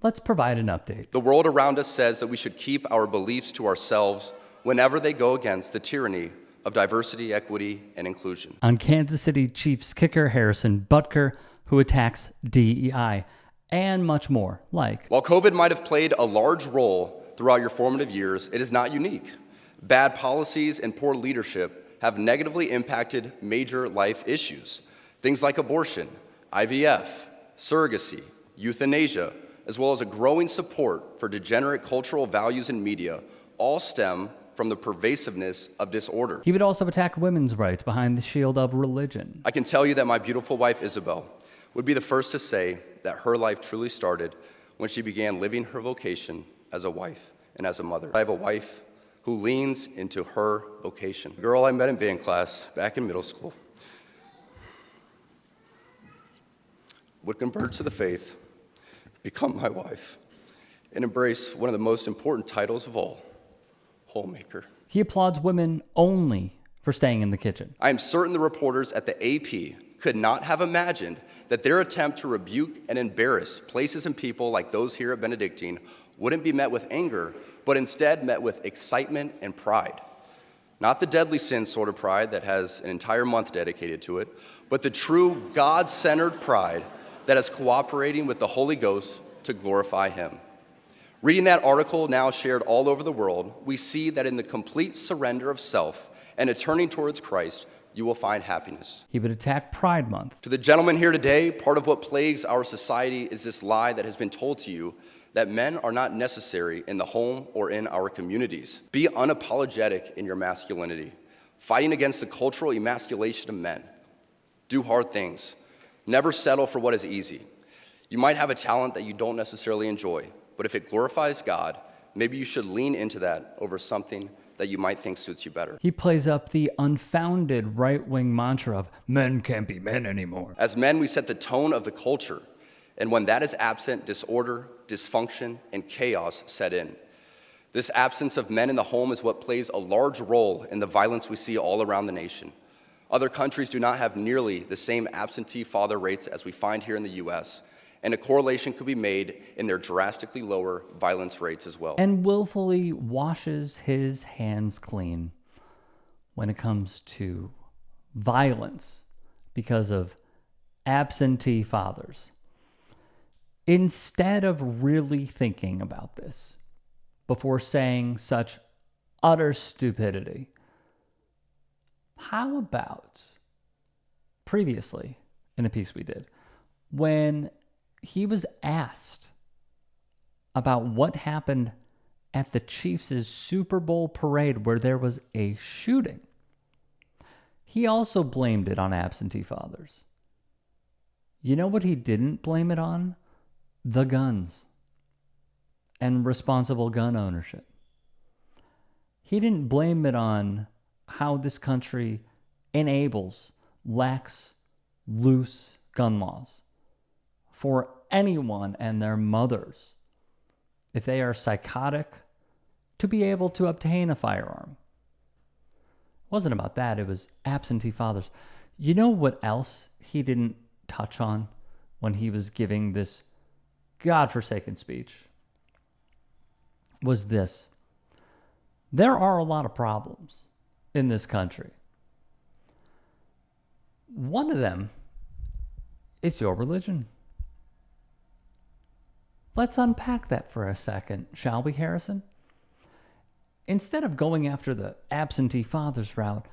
Let's provide an update. The world around us says that we should keep our beliefs to ourselves whenever they go against the tyranny of diversity, equity, and inclusion. On Kansas City Chiefs kicker Harrison Butker, who attacks DEI, and much more, like... While COVID might have played a large role throughout your formative years, it is not unique. Bad policies and poor leadership have negatively impacted major life issues. Things like abortion, IVF, surrogacy, euthanasia, as well as a growing support for degenerate cultural values in media, all stem from the pervasiveness of disorder. He would also attack women's rights behind the shield of religion. I can tell you that my beautiful wife, Isabel, would be the first to say that her life truly started when she began living her vocation as a wife and as a mother. I have a wife who leans into her vocation. A girl I met in band class back in middle school would convert to the faith, become my wife, and embrace one of the most important titles of all, homemaker. He applauds women only for staying in the kitchen. I am certain the reporters at the AP could not have imagined that their attempt to rebuke and embarrass places and people like those here at Benedictine wouldn't be met with anger, but instead met with excitement and pride. Not the deadly sin sort of pride that has an entire month dedicated to it, but the true God-centered pride that is cooperating with the Holy Ghost to glorify Him. Reading that article now shared all over the world, we see that in the complete surrender of self and a turning towards Christ, you will find happiness. He would attack Pride Month. To the gentleman here today, part of what plagues our society is this lie that has been told to you that men are not necessary in the home or in our communities. Be unapologetic in your masculinity, fighting against the cultural emasculation of men. Do hard things. Never settle for what is easy. You might have a talent that you don't necessarily enjoy, but if it glorifies God, maybe you should lean into that over something that you might think suits you better. He plays up the unfounded right-wing mantra of men can't be men anymore. As men, we set the tone of the culture, and when that is absent, disorder, dysfunction, and chaos set in. This absence of men in the home is what plays a large role in the violence we see all around the nation. Other countries do not have nearly the same absentee father rates as we find here in the U.S., and a correlation could be made in their drastically lower violence rates as well. And willfully washes his hands clean when it comes to violence because of absentee fathers. Instead of really thinking about this before saying such utter stupidity, how about previously in a piece we did, when he was asked about what happened at the Chiefs' Super Bowl parade where there was a shooting, he also blamed it on absentee fathers. You know what he didn't blame it on? The guns and responsible gun ownership. He didn't blame it on how this country enables lax, loose gun laws for anyone and their mothers, if they are psychotic, to be able to obtain a firearm. It wasn't about that. It was absentee fathers. You know what else he didn't touch on when he was giving this godforsaken speech? Was this. There are a lot of problems in this country. One of them is your religion. Let's unpack that for a second, shall we, Harrison? Instead of going after the absentee fathers route,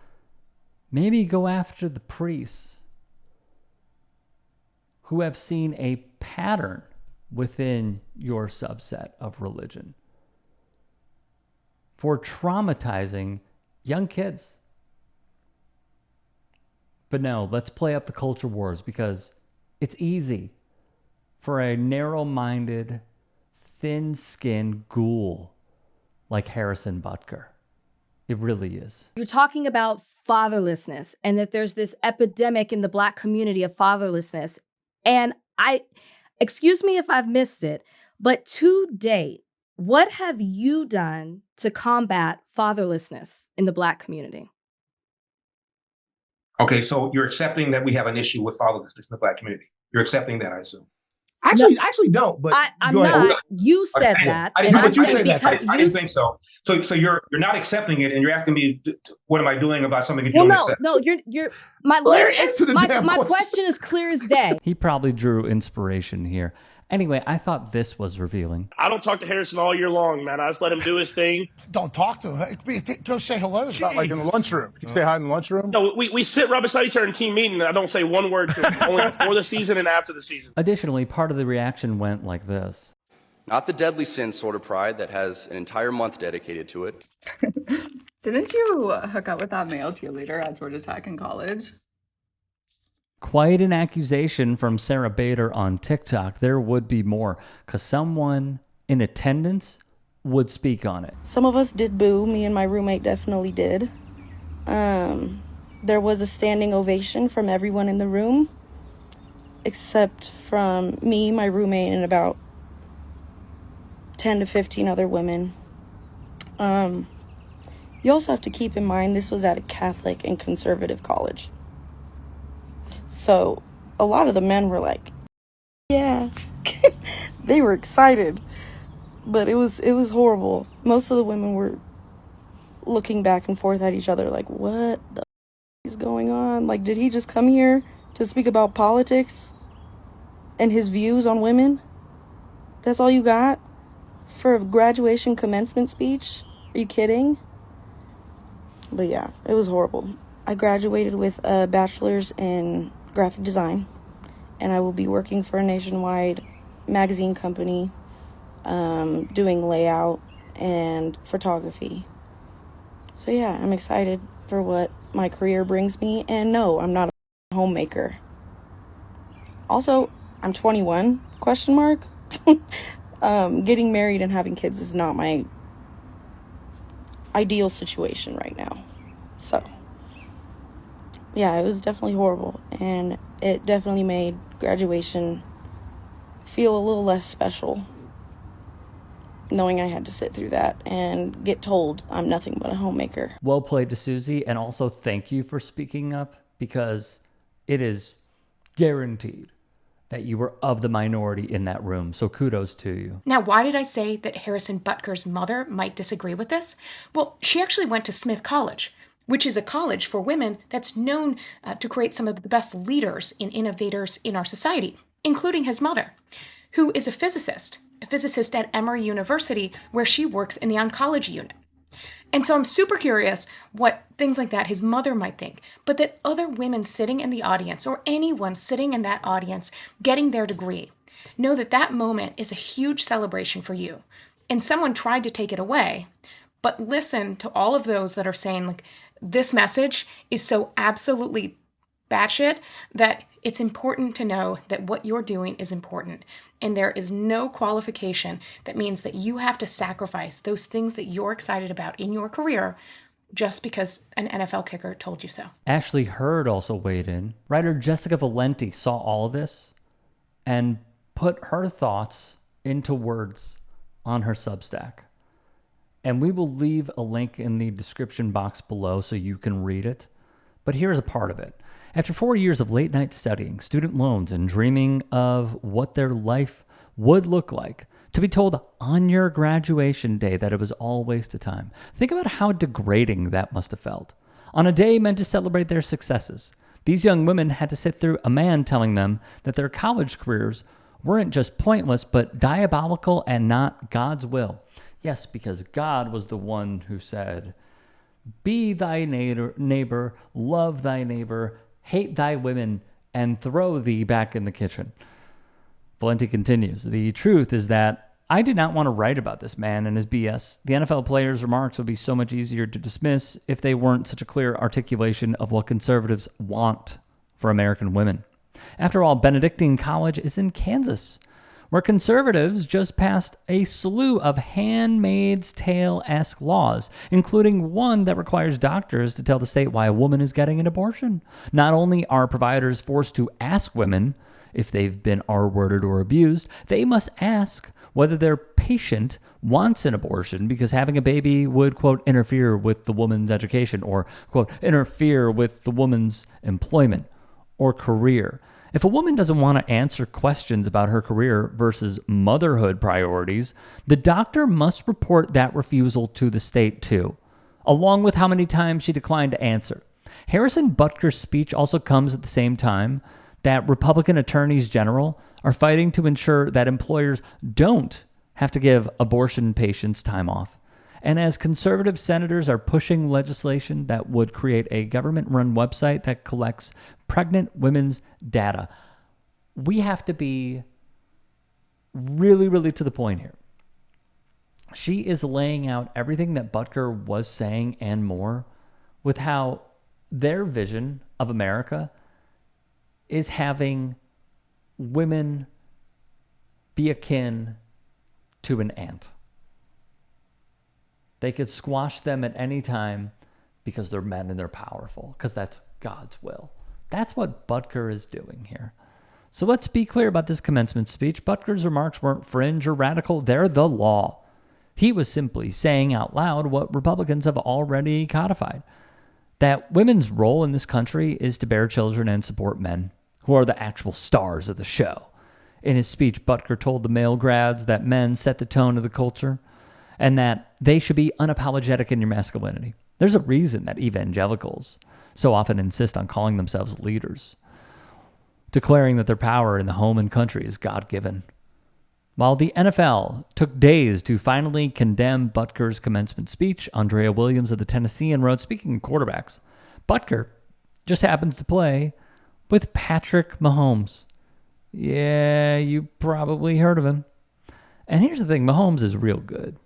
maybe go after the priests who have seen a pattern within your subset of religion for traumatizing young kids. But no, let's play up the culture wars because it's easy for a narrow-minded, thin-skinned ghoul like Harrison Butker. It really is. You're talking about fatherlessness and that there's this epidemic in the Black community of fatherlessness. And excuse me if I've missed it, but to date, what have you done to combat fatherlessness in the Black community? Okay, so you're accepting that we have an issue with fatherlessness in the Black community. You're accepting that, I assume. Actually don't. But I'm go ahead. not. You said that, I and didn't, I'm but you saying said that. because I didn't think so. So you're not accepting it, and you're asking me, what am I doing about something that you don't accept? No, you're my Larry, answer the my damn question. question is clear as day. He probably drew inspiration here. Anyway, I thought this was revealing. I don't talk to Harrison all year long, man. I just let him do his thing. Don't talk to him. Go say hello. It's not like in the lunchroom. You say hi in the lunchroom? No, we sit right beside each other in team meeting, and I don't say one word to him, only before the season and after the season. Additionally, part of the reaction went like this. Not the deadly sin sort of pride that has an entire month dedicated to it. Didn't you hook up with that male cheerleader at Georgia Tech in college? Quite an accusation from Sarah Bader on TikTok. There would be more, because someone in attendance would speak on it. Some of us did boo. Me and my roommate definitely did. There was a standing ovation from everyone in the room, except from me, my roommate, and about 10 to 15 other women. You also have to keep in mind this was at a Catholic and conservative college. So a lot of the men were like, yeah, they were excited, but it was horrible. Most of the women were looking back and forth at each other like, what the is going on? Like, did he just come here to speak about politics and his views on women? That's all you got for a graduation commencement speech? Are you kidding? But yeah, it was horrible. I graduated with a bachelor's in graphic design, and I will be working for a nationwide magazine company, doing layout and photography. So yeah, I'm excited for what my career brings me, and no, I'm not a homemaker. Also, I'm 21, question mark. Getting married and having kids is not my ideal situation right now. So yeah, it was definitely horrible, and it definitely made graduation feel a little less special, knowing I had to sit through that and get told I'm nothing but a homemaker. Well played to Susie, and also thank you for speaking up, because it is guaranteed that you were of the minority in that room, so kudos to you. Now, why did I say that Harrison Butker's mother might disagree with this? Well, she actually went to Smith College, which is a college for women that's known to create some of the best leaders and innovators in our society, including his mother, who is a physicist at Emory University, where she works in the oncology unit. And so I'm super curious what things like that his mother might think, but that other women sitting in the audience, or anyone sitting in that audience getting their degree, know that that moment is a huge celebration for you. And someone tried to take it away, but listen to all of those that are saying, like, this message is so absolutely batshit that it's important to know that what you're doing is important. And there is no qualification that means that you have to sacrifice those things that you're excited about in your career just because an NFL kicker told you so. Ashley Hurd also weighed in. Writer Jessica Valenti saw all of this and put her thoughts into words on her Substack. And we will leave a link in the description box below so you can read it. But here's a part of it. After 4 years of late night studying, student loans, and dreaming of what their life would look like, to be told on your graduation day that it was all a waste of time. Think about how degrading that must have felt. On a day meant to celebrate their successes, these young women had to sit through a man telling them that their college careers weren't just pointless, but diabolical and not God's will. Yes, because God was the one who said, "Be thy neighbor, love thy neighbor, hate thy women, and throw thee back in the kitchen." Valenti continues, "The truth is that I did not want to write about this man and his BS. The NFL players' remarks would be so much easier to dismiss if they weren't such a clear articulation of what conservatives want for American women. After all, Benedictine College is in Kansas, where conservatives just passed a slew of Handmaid's Tale-esque laws, including one that requires doctors to tell the state why a woman is getting an abortion. Not only are providers forced to ask women if they've been R-worded or abused, they must ask whether their patient wants an abortion because having a baby would, quote, interfere with the woman's education or, quote, interfere with the woman's employment or career. If a woman doesn't want to answer questions about her career versus motherhood priorities, the doctor must report that refusal to the state too, along with how many times she declined to answer. Harrison Butker's speech also comes at the same time that Republican attorneys general are fighting to ensure that employers don't have to give abortion patients time off. And as conservative senators are pushing legislation that would create a government-run website that collects pregnant women's data, we have to be really, really to the point here. She is laying out everything that Butker was saying and more, with how their vision of America is having women be akin to an ant. They could squash them at any time because they're men and they're powerful, because that's God's will. That's what Butker is doing here. So let's be clear about this commencement speech. Butker's remarks weren't fringe or radical. They're the law. He was simply saying out loud what Republicans have already codified, that women's role in this country is to bear children and support men, who are the actual stars of the show. In his speech, Butker told the male grads that men set the tone of the culture and that they should be unapologetic in your masculinity. There's a reason that evangelicals so often insist on calling themselves leaders, declaring that their power in the home and country is God-given. While the NFL took days to finally condemn Butker's commencement speech, Andrea Williams of the Tennessean wrote, speaking of quarterbacks, Butker just happens to play with Patrick Mahomes. Yeah, you probably heard of him. And here's the thing, Mahomes is real good.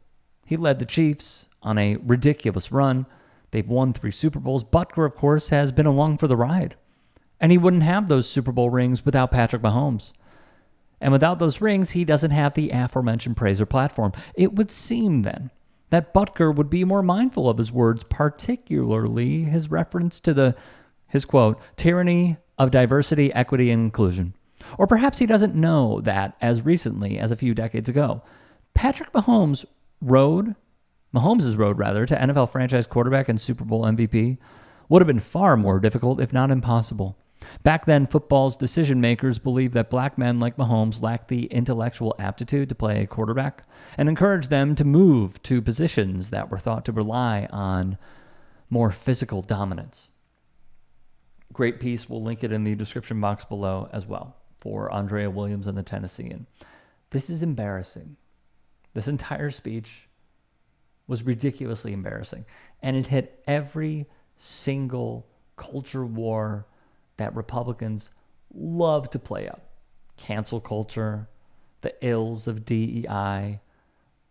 He led the Chiefs on a ridiculous run. They've won 3 Super Bowls. Butker, of course, has been along for the ride. And he wouldn't have those Super Bowl rings without Patrick Mahomes. And without those rings, he doesn't have the aforementioned praise or platform. It would seem, then, that Butker would be more mindful of his words, particularly his reference to his quote, tyranny of diversity, equity, and inclusion. Or perhaps he doesn't know that as recently as a few decades ago, Patrick Mahomes' road to NFL franchise quarterback and Super Bowl MVP would have been far more difficult, if not impossible. Back then, football's decision makers believed that black men like Mahomes lacked the intellectual aptitude to play quarterback and encouraged them to move to positions that were thought to rely on more physical dominance. Great piece. We'll link it in the description box below as well for Andrea Williams and the Tennessean. This is embarrassing. This entire speech was ridiculously embarrassing, and it hit every single culture war that Republicans love to play up. Cancel culture, the ills of DEI,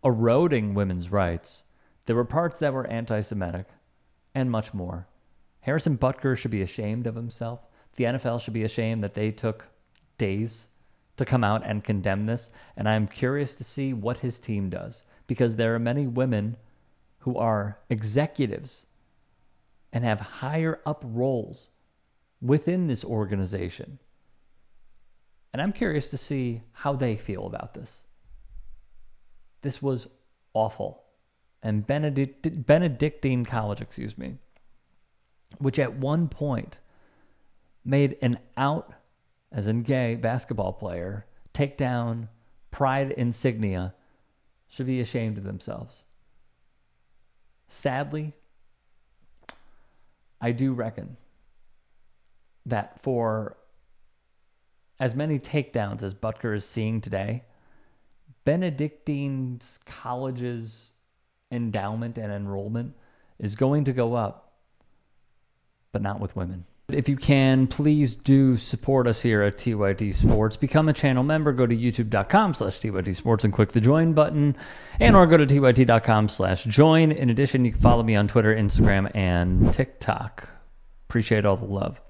eroding women's rights. There were parts that were anti-Semitic, and much more. Harrison Butker should be ashamed of himself. The NFL should be ashamed that they took days to come out and condemn this, and I'm curious to see what his team does, because there are many women who are executives and have higher up roles within this organization. And I'm curious to see how they feel about this. This was awful. And Benedictine College, which at one point made an out, as in gay, basketball player take down pride insignia, should be ashamed of themselves. Sadly, I do reckon that for as many takedowns as Butker is seeing today, Benedictine College's endowment and enrollment is going to go up, but not with women. If you can, please do support us here at TYT Sports. Become a channel member. Go to youtube.com/TYT Sports and click the join button, and or go to TYT.com/join. In addition, you can follow me on Twitter, Instagram, and TikTok. Appreciate all the love.